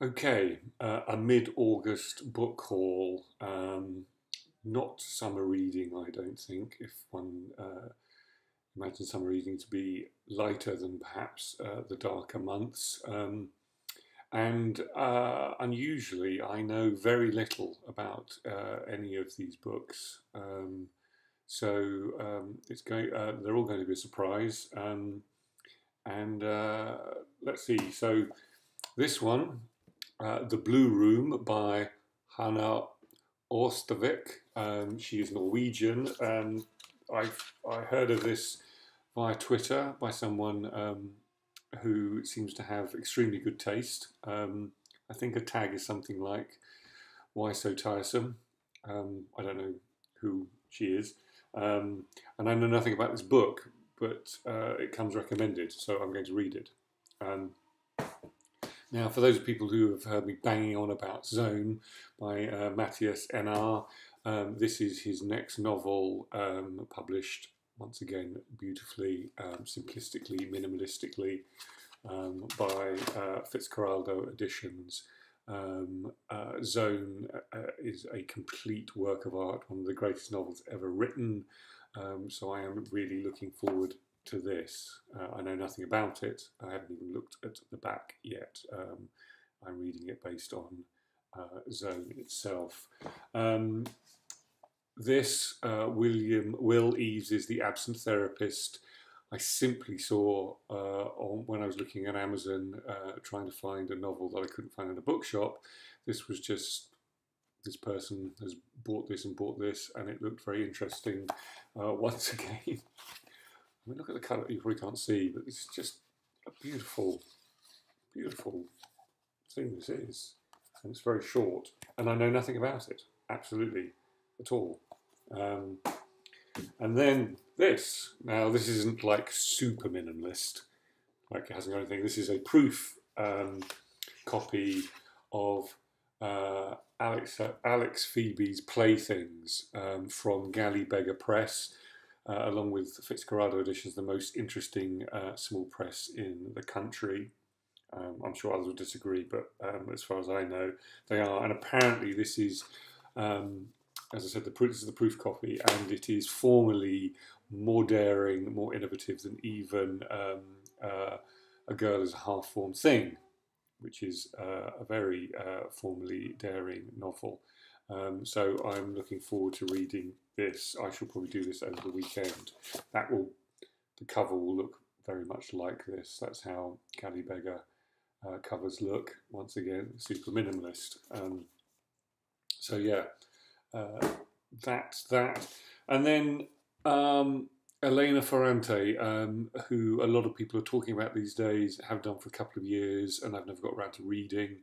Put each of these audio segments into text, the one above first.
Okay, a mid-August book haul. Not summer reading, I don't think, if one imagines summer reading to be lighter than perhaps the darker months. And unusually, I know very little about any of these books. So it's going. They're all going to be a surprise. And let's see. So this one. The Blue Room by Hannah Orstavik. She is Norwegian. I heard of this via Twitter by someone who seems to have extremely good taste. I think a tag is something like "Why so tiresome?" I don't know who she is, and I know nothing about this book, but it comes recommended, so I'm going to read it. Um, Now, for those people who have heard me banging on about Zone by Matthias N.R., this is his next novel, published once again beautifully, simplistically, minimalistically, by Fitzcarraldo Editions. Zone is a complete work of art, one of the greatest novels ever written. So I am really looking forward to this. I know nothing about it. I haven't even looked at the back yet. I'm reading it based on Zone itself. This Will Eves is the absent therapist. I simply saw when I was looking at Amazon trying to find a novel that I couldn't find in a bookshop. This was just this person has bought this and bought this, and it looked very interesting. Once again, I mean, look at the colour. You probably can't see, but it's just a beautiful, beautiful thing this is. And it's very short. And I know nothing about it, absolutely, at all. And then this. Now, this isn't like super minimalist, like it hasn't got anything. This is a proof copy of Alex Phoebe's Playthings from Galley Beggar Press. Along with Fitzcarraldo Editions, the most interesting small press in the country. I'm sure others will disagree, but as far as I know, they are. And apparently, this is, as I said, this is the proof copy, and it is formally more daring, more innovative than even A Girl is a Half-Formed Thing, which is a very formally daring novel. So I'm looking forward to reading this. I shall probably do this over the weekend. The cover will look very much like this. That's how Galley Beggar covers look. Once again, super minimalist. So yeah, that's that. And then Elena Ferrante, who a lot of people are talking about these days, have done for a couple of years, and I've never got around to reading.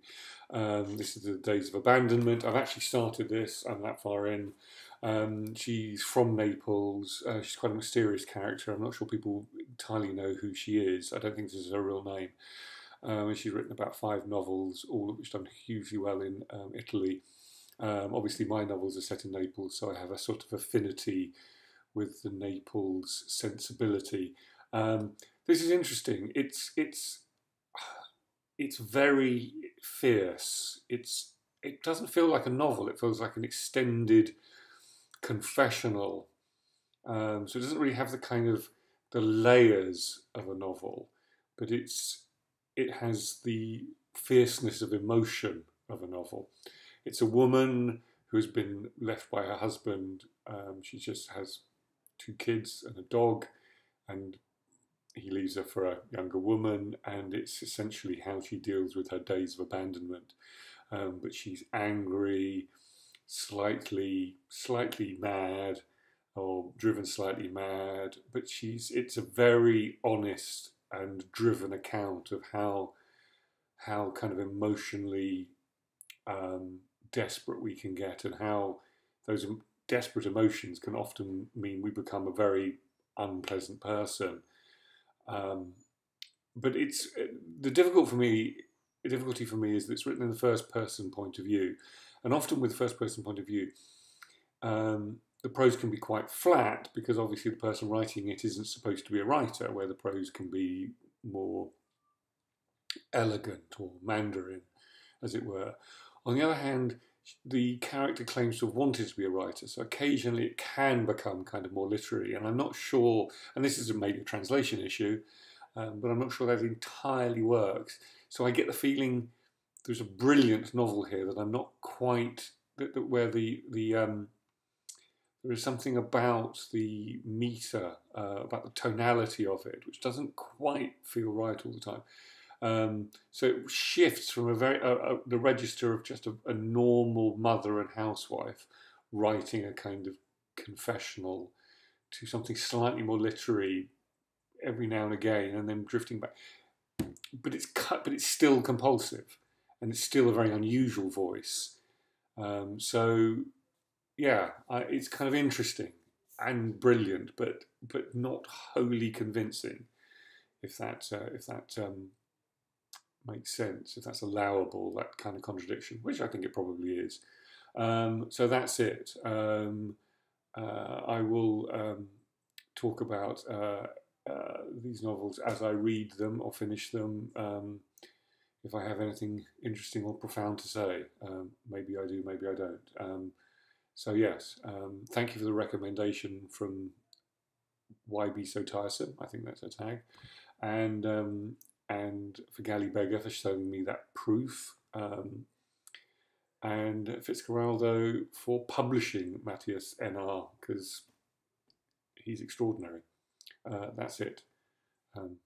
This is The Days of Abandonment. I've actually started this. I'm that far in. She's from Naples. She's quite a mysterious character. I'm not sure people entirely know who she is. I don't think this is her real name. She's written about 5 novels, all of which done hugely well in Italy. Obviously, my novels are set in Naples, so I have a sort of affinity with the Naples sensibility. This is interesting. It's very fierce. It doesn't feel like a novel. It feels like an extended confessional. So it doesn't really have the kind of the layers of a novel, but it has the fierceness of emotion of a novel. It's a woman who has been left by her husband. She just has 2 kids and a dog, and he leaves her for a younger woman, and it's essentially how she deals with her days of abandonment. But she's angry, slightly mad, or driven slightly mad. But it's a very honest and driven account of how kind of emotionally desperate we can get, and how those desperate emotions can often mean we become a very unpleasant person. But it's the difficulty for me is that it's written in the first person point of view, and often with first person point of view, the prose can be quite flat because obviously the person writing it isn't supposed to be a writer, where the prose can be more elegant or Mandarin. as it were. On the other hand, the character claims to have wanted to be a writer, so occasionally it can become kind of more literary, and I'm not sure, and this is maybe a translation issue, but I'm not sure that entirely works. So I get the feeling there's a brilliant novel here that I'm not quite, where there is something about the meter, about the tonality of it, which doesn't quite feel right all the time. So it shifts from the register of just a normal mother and housewife writing a kind of confessional to something slightly more literary every now and again, and then drifting back. But it's still compulsive, and it's still a very unusual voice. So yeah, it's kind of interesting and brilliant, but not wholly convincing. If that makes sense, if that's allowable, that kind of contradiction, which I think it probably is. So that's it. I will talk about these novels as I read them or finish them. If I have anything interesting or profound to say, maybe I do, maybe I don't. So yes, thank you for the recommendation from Why Be So Tiresome? I think that's a tag, and for Gally Beggar for showing me that proof, and Fitzcarraldo for publishing Matthias NR, because he's extraordinary. That's it.